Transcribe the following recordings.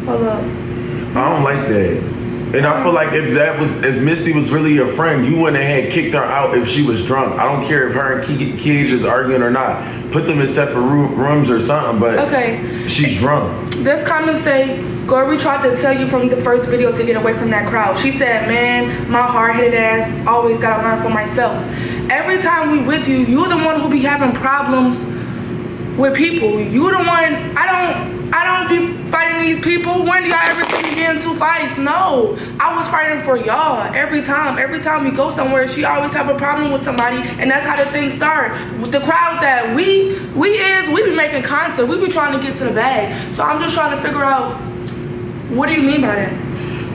Hold up. I don't like that. And I feel like if Misty was really your friend, you wouldn't have kicked her out if she was drunk. I don't care if her and Keej is arguing or not. Put them in separate rooms or something, but okay. She's drunk. This comment say, Gory tried to tell you from the first video to get away from that crowd. She said, man, my hard-headed ass always gotta learn for myself. Every time we with you, you're the one who be having problems with people. You the one, I don't be fighting these people. When do y'all ever see me get into fights? No, I was fighting for y'all every time. Every time we go somewhere, she always have a problem with somebody, and that's how the things start. With the crowd that we be making content. We be trying to get to the bag. So I'm just trying to figure out, what do you mean by that?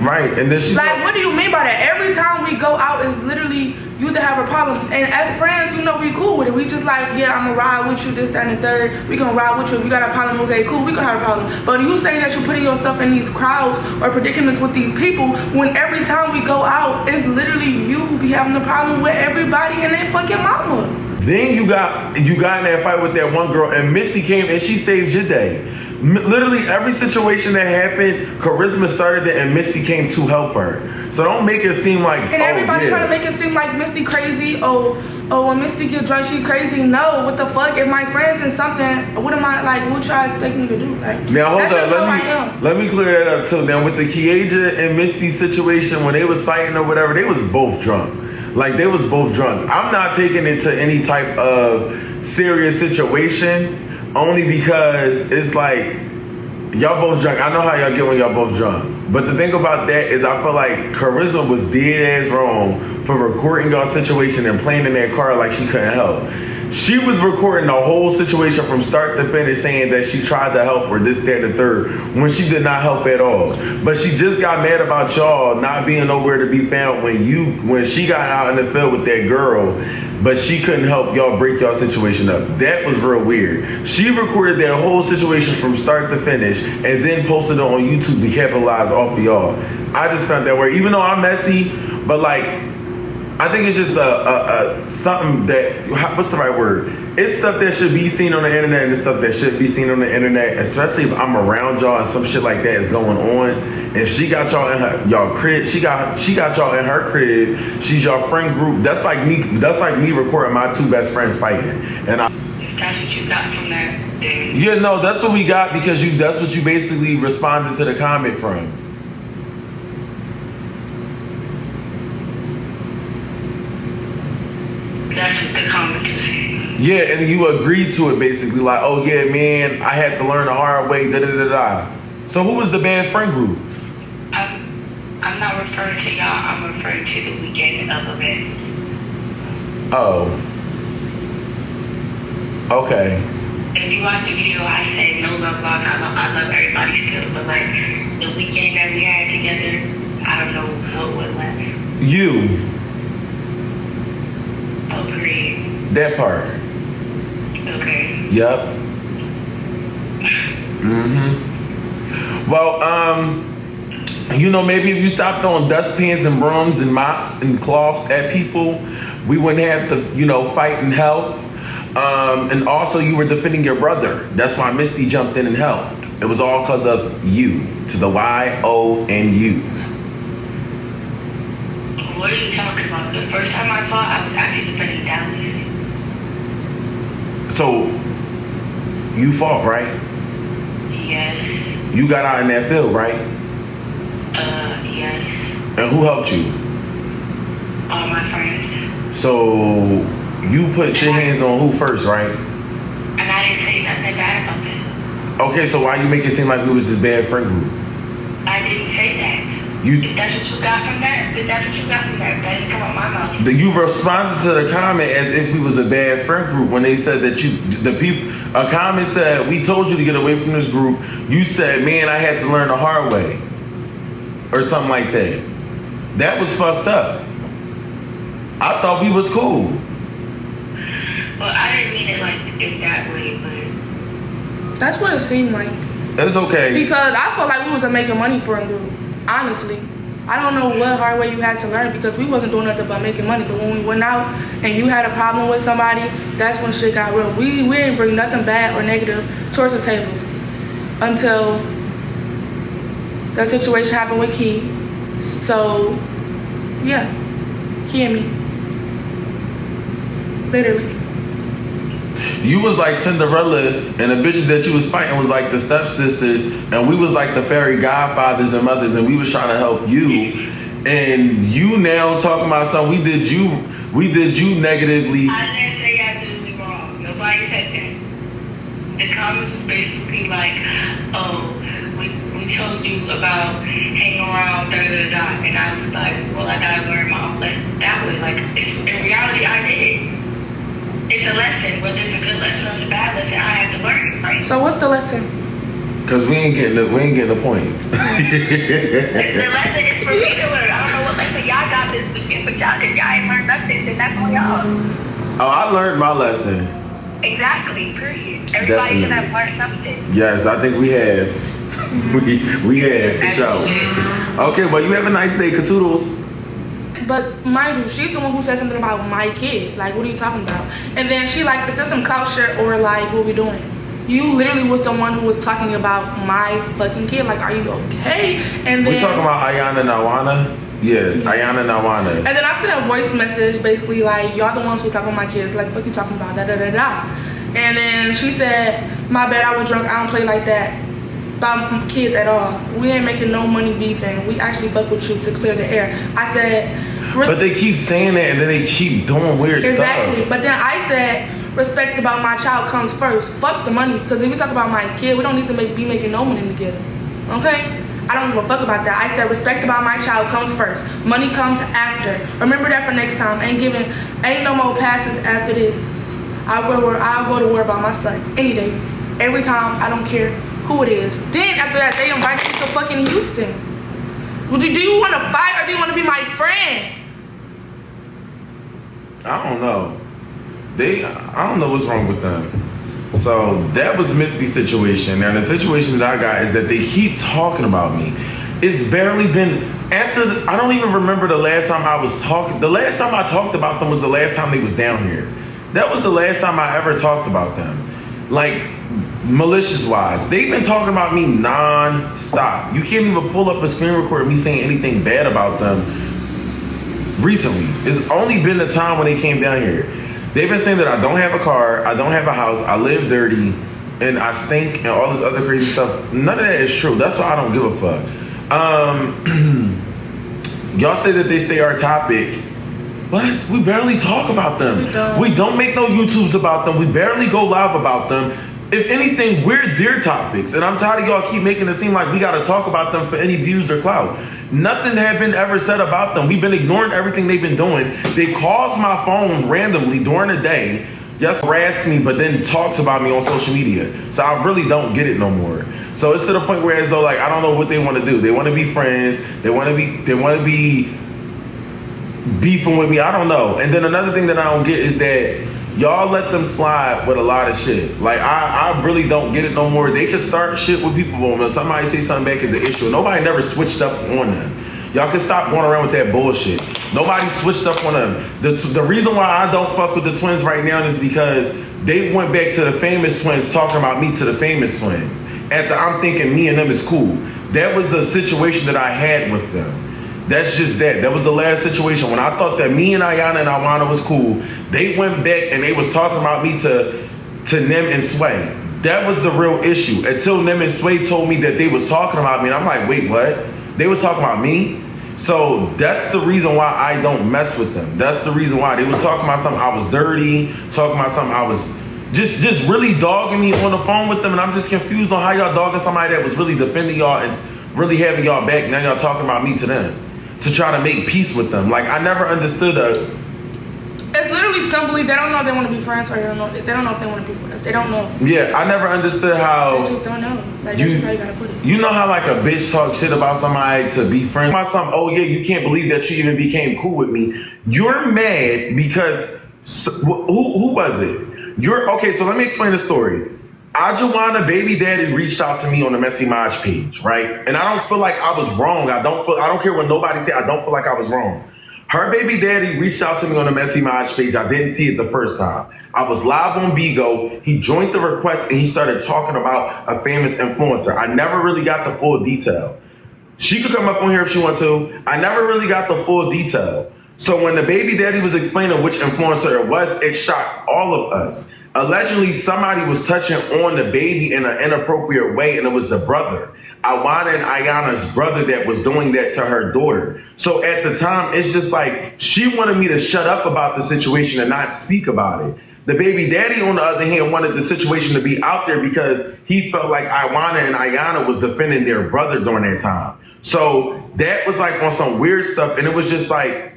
Right, and then she's like, what do you mean by that? Every time we go out, it's literally you that have a problems. And as friends, you know, we cool with it. We just like, yeah, I'm gonna ride with you, this, that, and the third. We gonna ride with you. If you got a problem, okay, cool, we gonna have a problem. But you saying that you're putting yourself in these crowds or predicaments with these people, when every time we go out, it's literally you who be having the problem with everybody and their fucking mama. Then you got in that fight with that one girl, and Misty came and she saved your day. Literally every situation that happened, Karizma started it and Misty came to help her. So don't make it seem like, and everybody trying to make it seem like Misty crazy. Oh, when Misty get drunk, she crazy. No, what the fuck? If my friends in something, what am I like? What y'all expect me to do? Like, now hold that's just how I on. Let me clear that up too. Now with the Kieja and Misty situation, when they was fighting or whatever, they was both drunk. Like they was both drunk. I'm not taking it to any type of serious situation, only because it's like y'all both drunk. I know how y'all get when y'all both drunk. But the thing about that is I feel like Karizma was dead ass wrong for recording y'all situation and playing in that car like she couldn't help. She was recording the whole situation from start to finish saying that she tried to help her, this, that, and the third, when she did not help at all. But she just got mad about y'all not being nowhere to be found when she got out in the field with that girl, but she couldn't help y'all break y'all situation up. That was real weird. She recorded that whole situation from start to finish and then posted it on YouTube to capitalize off of y'all. I just found that weird. Even though I'm messy, but like, I think it's just something that, what's the right word? It's stuff that should be seen on the internet and it's stuff that should be seen on the internet, especially if I'm around y'all and some shit like that is going on. If she got y'all in y'all crib, she got y'all in her crib, she's y'all friend group. That's like me recording my two best friends fighting. And if that's what you got from that, then yeah, no, that's what we got because that's what you basically responded to the comment from. That's what the comments were saying. Yeah, and you agreed to it basically, like, oh yeah, man, I had to learn the hard way, da da da da. So who was the bad friend group? I'm not referring to y'all, I'm referring to the weekend of events. Oh. Okay. If you watch the video, I said no love lost, I love everybody still, but like the weekend that we had together, I don't know what was left. You. Agreed. That part. Okay. Yep. Well, you know, maybe if you stopped throwing dustpans and brooms and mops and cloths at people, we wouldn't have to, you know, fight and help. And also you were defending your brother. That's why Misty jumped in and helped. It was all because of you, to the Y-O-N-U. What are you talking about? The first time I fought, I was actually defending Dallas. So, you fought, right? Yes. You got out in that field, right? Yes. And who helped you? All my friends. So, you put your hands on who first, right? And I didn't say nothing bad about that. Okay, so why you make it seem like we was this bad friend group? I didn't say that. If that's what you got from that, then that's what you got from that. That didn't come out my mouth. You responded to the comment as if we was a bad friend group when they said that a comment said, we told you to get away from this group. You said, man, I had to learn the hard way. Or something like that. That was fucked up. I thought we was cool. Well, I didn't mean it like in that way, but that's what it seemed like. It's okay. Because I felt like we wasn't making money for a group. Honestly, I don't know what hard way you had to learn because we wasn't doing nothing but making money. But when we went out and you had a problem with somebody, that's when shit got real. We didn't bring nothing bad or negative towards the table until That situation happened with Key. So, yeah. Key and me. Literally. You was like Cinderella, and the bitches that you was fighting was like the stepsisters, and we was like the fairy godfathers and mothers, and we was trying to help you. And you now talking about something we did you negatively. I didn't say I did it wrong. Nobody said that. The comments was basically like, oh, we told you about hanging around, and I was like, well, I gotta learn my own lessons that way. Like, in reality, I did. It's a lesson, whether it's a good lesson or it's a bad lesson, I have to learn it, right? So what's the lesson? Cause we ain't getting the point. The lesson is for me to learn. I don't know what lesson y'all got this weekend, but y'all ain't learned nothing, then that's on y'all. Oh, I learned my lesson. Exactly, period. Everybody should have learned something. Yes, I think we have. we have, for sure. Okay, well, you have a nice day, Katoodles. But mind you, she's the one who said something about my kid. Like, what are you talking about? And then she like, is this some clout shit or like, what we doing? You literally was the one who was talking about my fucking kid. Like, are you okay? And then we talking about Iyona and Iyona? Yeah, Iyona and Iyona. And then I sent a voice message basically like, y'all the ones who talking about my kids. Like, fuck you talking about, da da da da. And then she said, my bad, I was drunk. I don't play like that about kids at all. We ain't making no money beefing. We actually fuck with you to clear the air. I said, but they keep saying that and then they keep doing weird stuff. Exactly. But then I said, respect about my child comes first. Fuck the money. Because if we talk about my kid, we don't need to be making no money together. Okay? I don't give a fuck about that. I said, respect about my child comes first. Money comes after. Remember that for next time. Ain't no more passes after this. I'll go to war about my son any day. Every time. I don't care who it is. Then after that, they invited me to fucking Houston. Do you want to fight or do you want to be my friend? I don't know. I don't know what's wrong with them. So that was Misty's situation. Now the situation that I got is that they keep talking about me. It's barely been I don't even remember the last time I was talking. The last time I talked about them was the last time they was down here. That was the last time I ever talked about them. Like, malicious wise. They've been talking about me non-stop. You can't even pull up a screen record of me saying anything bad about them recently. It's only been the time when they came down here. They've been saying that I don't have a car, I don't have a house, I live dirty, and I stink, and all this other crazy stuff. None of that is true. That's why I don't give a fuck. Y'all say that they stay our topic, but we barely talk about them. We don't make no YouTubes about them. We barely go live about them. If anything, we're their topics. And I'm tired of y'all keep making it seem like we gotta talk about them for any views or clout. Nothing had been ever said about them. We've been ignoring everything they've been doing. They calls my phone randomly during the day, yes, harass me, but then talks about me on social media. So I really don't get it no more. So it's to the point where as though like I don't know what they want to do. They want to be friends. They want to be beefing with me. I don't know. And then another thing that I don't get is that y'all let them slide with a lot of shit. Like, I really don't get it no more. They can start shit with people, but when somebody say something back is an issue. Nobody never switched up on them. Y'all can stop going around with that bullshit. Nobody switched up on them. The reason why I don't fuck with the twins right now is because they went back to the famous twins talking about me to the famous twins. After I'm thinking me and them is cool. That was the situation that I had with them. That's just that. That was the last situation. When I thought that me and Iyona and Iyona was cool, they went back and they was talking about me to Nem and Sway. That was the real issue. Until Nem and Sway told me that they was talking about me. And I'm like, wait, what? They was talking about me? So that's the reason why I don't mess with them. That's the reason why. They was talking about something I was dirty, talking about something I was just really dogging me on the phone with them. And I'm just confused on how y'all dogging somebody that was really defending y'all and really having y'all back. Now y'all talking about me to them. To try to make peace with them. Like, I never understood It's literally simply, they don't know if they want to be friends or they don't know if they want to be friends. They don't know. Yeah, I never understood how... They just don't know. Like, that's just how you gotta put it. You know how, like, a bitch talk shit about somebody to be friends? About something, oh, yeah, you can't believe that you even became cool with me. You're mad because... Who was it? Okay, so let me explain the story. Ajuana baby daddy reached out to me on the Messy Maj page, right? And I don't feel like I was wrong. I don't care what nobody say. I don't feel like I was wrong. Her baby daddy reached out to me on the Messy Maj page. I didn't see it the first time. I was live on Bigo. He joined the request and he started talking about a famous influencer. I never really got the full detail. She could come up on here if she wants to. I never really got the full detail. So when the baby daddy was explaining which influencer it was, it shocked all of us. Allegedly, somebody was touching on the baby in an inappropriate way, and it was the brother. Iyona and Iyana's brother that was doing that to her daughter. So at the time, it's just like, she wanted me to shut up about the situation and not speak about it. The baby daddy, on the other hand, wanted the situation to be out there because he felt like Iyona and Iyona was defending their brother during that time. So that was like on some weird stuff, and it was just like,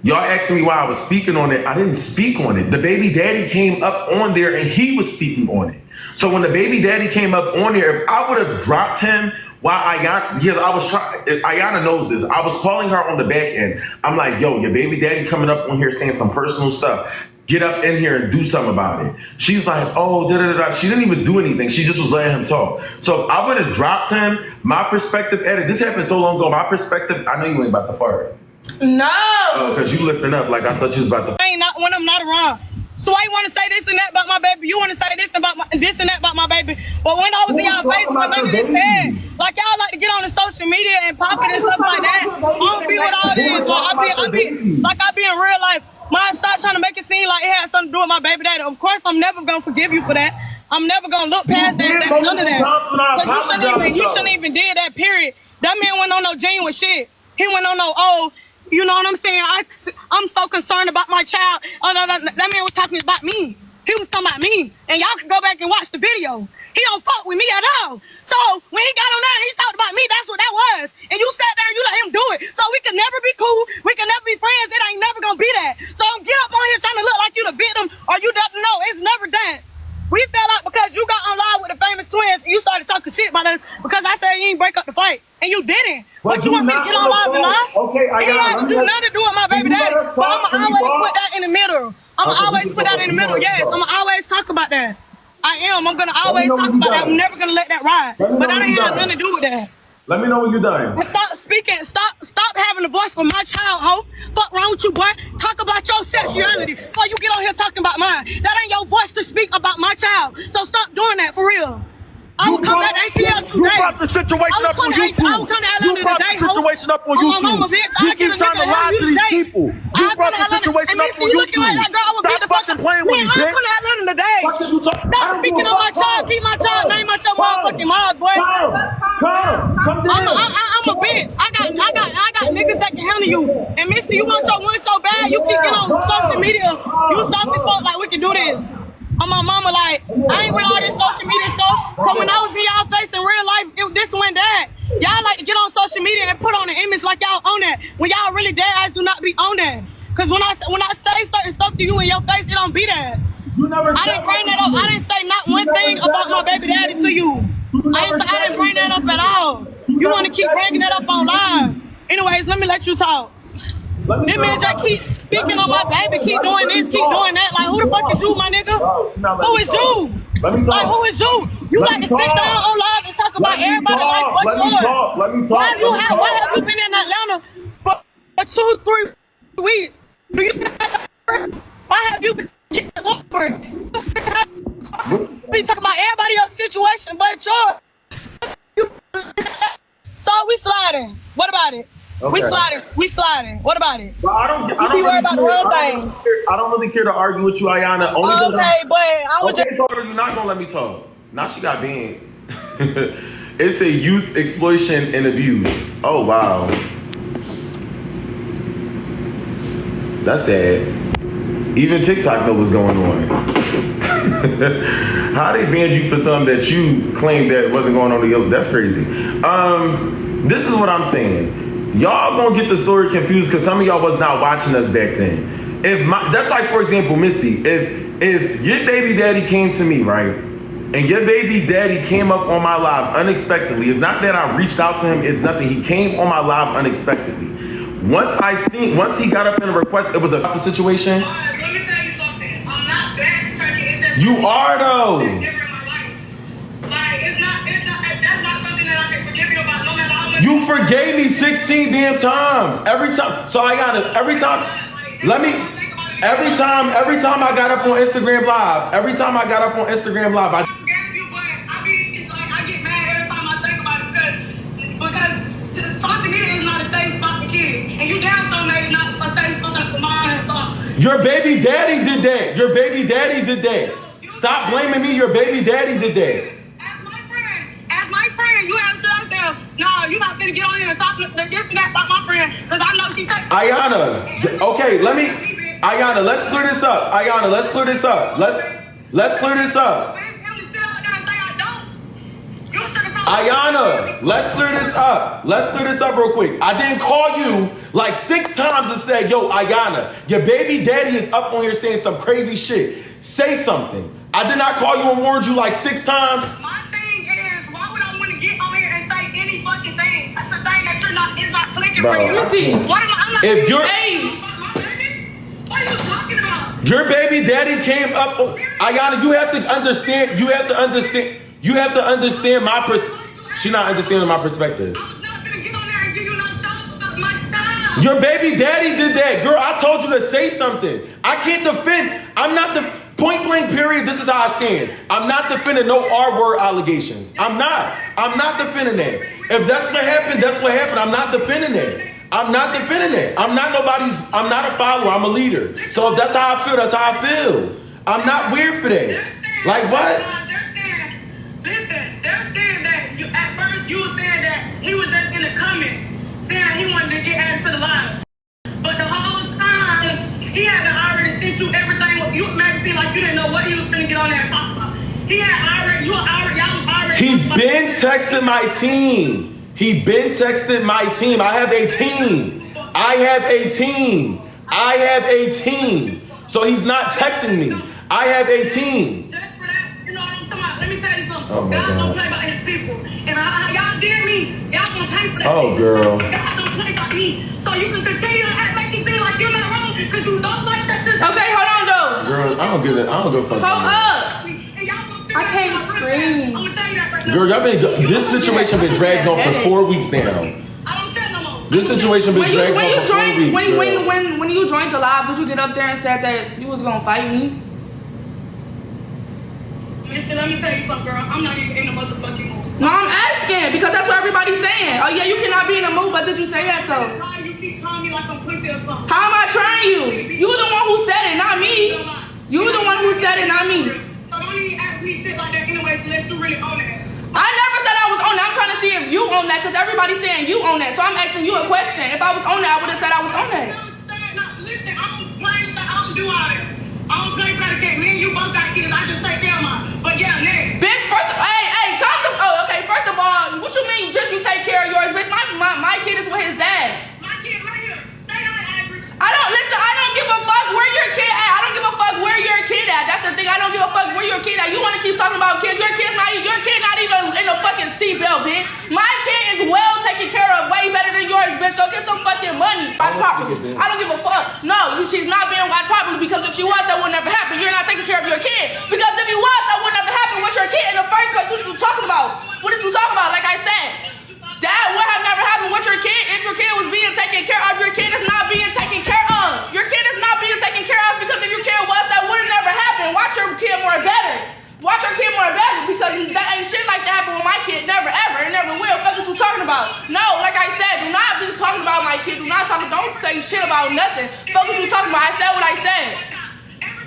y'all asking me why I was speaking on it. I didn't speak on it. The baby daddy came up on there and he was speaking on it. So when the baby daddy came up on there, if I would have dropped him while Iyona, yes, I was trying, Iyona knows this. I was calling her on the back end. I'm like, yo, your baby daddy coming up on here saying some personal stuff. Get up in here and do something about it. She's like, oh, da-da-da-da. She didn't even do anything. She just was letting him talk. So if I would have dropped him, my perspective, Eddie, this happened so long ago, my perspective, I know you ain't about to fart. No. Oh, because you lifting up like I thought you was about to. I ain't not when I'm not around. So I want to say this and that about my baby. You want to say this and that about my baby. But when I was in y'all face, what baby just said, like y'all like to get on the social media and pop it and stuff like that. I don't be with all this. Like I be in real life. Mine start trying to make it seem like it had something to do with my baby daddy. Of course, I'm never gonna forgive you for that. I'm never gonna look past that. None of that. But you shouldn't even did that. Period. That man went on no genuine shit. He went on no you know what I'm saying? I'm so concerned about my child. Oh no, that man was talking about me. He was talking about me. And y'all can go back and watch the video. He don't fuck with me at all. So when he got on there and he talked about me, that's what that was. And you sat there and you let him do it. So we can never be cool. We can never be friends. It ain't never gonna be that. So don't get up on here trying to look like you the victim or you don't know. It's never that. We fell out because you got on live with the famous twins and you started talking shit about us because I said you ain't break up the fight. And you didn't. But you want me to get on live and lie? Okay, it had to do nothing to do with my baby daddy. But I'ma always put that in the middle. Yes, I'ma always talk about that. I am. I'm gonna always talk about that. I'm never gonna let that ride. But that ain't have nothing to do with that. Let me know when you're done. Stop speaking. Stop having a voice for my child, ho. Fuck wrong with you, boy. Talk about your sexuality before you get on here talking about mine. That ain't your voice to speak about my child. So stop doing that for real. I will come back to ATL today. You brought the situation up on YouTube. I will come to Atlanta today. You brought the situation up on YouTube. You keep trying to lie to these people. You brought the situation up on YouTube. Stop fucking playing with me, bitch. I'll come to Atlanta today. Stop speaking on my child. Keep my child name out your motherfucking mouth, boy. I'm a bitch. I got niggas that can handle you. And Misty, you want your one so bad, you keep getting on social media. You selfish fuck like we can do this. I'm my mama like, I ain't with all this social media stuff. Cause when I was in y'all face in real life, this went that. Y'all like to get on social media and put on an image like y'all own that. When y'all really dead ass do not be on that. Cause when I say certain stuff to you in your face, it don't be that. I didn't bring that up. I didn't say not one thing about my baby daddy to you. I didn't bring that up at all. You want to keep bringing that up on live. Anyways, let me let you talk. This man just keep speaking on my baby, keep doing this, keep doing that. Like, who the fuck is you, my nigga? Who is you? Like, who is you? You like to sit down on live and talk about everybody like what's yours? Why have you been in Atlanta for 2-3 weeks? Do you why have you been getting over? We talking about everybody else's situation but yours. So we sliding. What about it? Okay. We sliding. What about it? Well, I don't be worried about the real thing. I don't really care to argue with you, Iyona. Okay, but I was just. You're not gonna let me talk. Now she got being. It's a youth exploitation and abuse. Oh wow. That's sad. Even TikTok know what's going on. How they banned you for something that you claimed that wasn't going on the other? That's crazy. This is what I'm saying. Y'all gonna get the story confused because some of y'all was not watching us back then. That's like, for example, Misty, if your baby daddy came to me, right, and your baby daddy came up on my live unexpectedly, it's not that I reached out to him, it's nothing. He came on my live unexpectedly. Once he got up in a request, it was about the situation. Let me tell you something. I'm not backtracking. It's just You are though. You forgave me 16 damn times. Every time. So every time I got up on Instagram Live, I get mad every time I think about it because Your baby daddy did that. Your baby daddy did that. Stop blaming me. Your baby daddy did that. As my friend, you have to understand. No, you're not gonna get on here and talk this and that about my friend, because I know she's Iyona, okay, Iyona, let's clear this up. Iyona, let's clear this up. Let's clear this up. Iyona, let's clear this up. Let's clear this up real quick. I didn't call you like 6 times and said, yo, Iyona, your baby daddy is up on here saying some crazy shit. Say something. I did not call you and warned you like 6 times. My thing is, why would I want to get on here and say any fucking thing? That's the thing that is not clicking for you. Let me see. What am I? I'm not If you're, what are you talking about? your baby daddy came up, Iyona, you have to understand my perspective. She's not understanding my perspective. I was not gonna get on there and give you no show about my child. Your baby daddy did that. Girl, I told you to say something. I can't defend. I'm not the point blank period. This is how I stand. I'm not defending no R-word allegations. I'm not defending that. If that's what happened, that's what happened. I'm not defending that. I'm not defending that. I'm not a follower. I'm a leader. So if that's how I feel, that's how I feel. I'm not weird for that. Like what? They're saying that at first you were saying that he was just in the comments saying he wanted to get added to the live. But the whole time he had already sent you everything. You made it seem like you didn't know what he was going to get on there and talk about. He had already, y'all was already. He been texting my team. He been texting my team. I have a team. So he's not texting me. I have a team. Just for that, you know what I'm talking about? Let me tell you something. Oh my God God. don't play about his people. And y'all did me. Y'all gonna pay for that. Oh, girl. God don't play about me. So you can continue to act like you feel like you're not wrong because you don't like that. Okay, hold on, though. Girl, I don't give a fuck. Hold up. I can't scream. I'm gonna tell you that right now. Girl, this situation been dragged on for 4 weeks now. I don't care no more. This situation been dragged on for 4 weeks. When you joined the live, did you get up there and said that you was gonna fight me? Mister, let me tell you something, girl. I'm not even in the motherfucking mood. No, I'm asking because that's what everybody's saying. Oh yeah, you cannot be in the mood, but did you say that though? You keep telling me like I'm pussy or something. How am I trying you? You were the one who said it, not me. You were the one who said it, not me. So don't even ask me shit like that anyways unless you really own that. I never said I was on that. I'm trying to see if you own that because everybody's saying you own that. So I'm asking you a question. If I was on that, I would have said I was on that. Listen, I don't do all that. I don't play predicate. Me and you both got kids. I just take care of mine. But yeah, next. Bitch, first of all, what you mean just you take care of yours? Bitch, my kid is with his dad. My kid right here. Say hi, Avery. I don't give a fuck where your kid at. I don't give a fuck where your kid at. That's the thing. I don't give a fuck where your kid at. You want to keep talking about kids. Your kid not even in a fucking seatbelt, bitch. My kid is well taken care of, way better than yours, bitch. Go get some fucking money. Watch properly. I don't give a fuck. No, she's not being watched properly because if she was, that would never happen. You're not taking care of your kid. Because if you was, that would never happen with your kid in the first place. What you talking about? What did you talk about? Like I said, that would have never happened with your kid if your kid was being taken care of. Your kid is not being taken care of. Your kid is not being taken care of because if your kid was, that would have never happened. Watch your kid more better. Watch your kid more better because that ain't shit like that happen with my kid. Never ever. It never will. Fuck what you talking about. No, like I said, do not be talking about my kid. Don't say shit about nothing. Fuck what you talking about. I said what I said.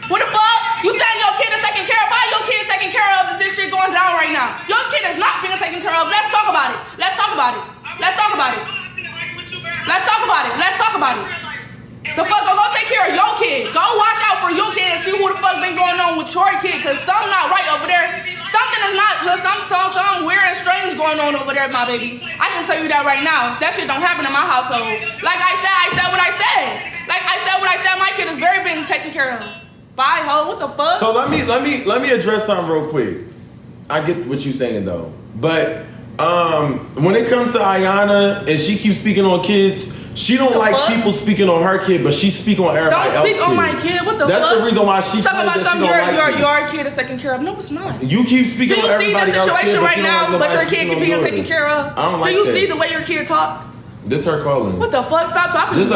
What the fuck? You saying your kid is taken care of? How your kid taken care of is this shit going down right now? Your kid is not being taken care of. Let's talk about it. Let's talk about it. Let's talk about it. Let's talk about it. Let's talk about it. The fuck, go take care of your kid. Go watch out for your kid and see what the fuck been going on with your kid, cause something not right over there. Something is not, something weird and strange going on over there, my baby. I can tell you that right now. That shit don't happen in my household. Like I said what I said. Like I said what I said. My kid is very being taken care of. Bye, ho. What the fuck? So let me address something real quick. I get what you're saying though, but when it comes to Iyona and she keeps speaking on kids, she don't like people speaking on her kid, but she speak on everybody else's kid. Don't speak on my kid. What the fuck? That's the reason why she talking about something your kid is taken care of. No, it's not. You keep speaking on everybody else's kid. Do you see the situation right now, but your kid can being taken care of? I don't like that. Do you see the way your kid talk? This her calling. What the fuck? Stop talking to me.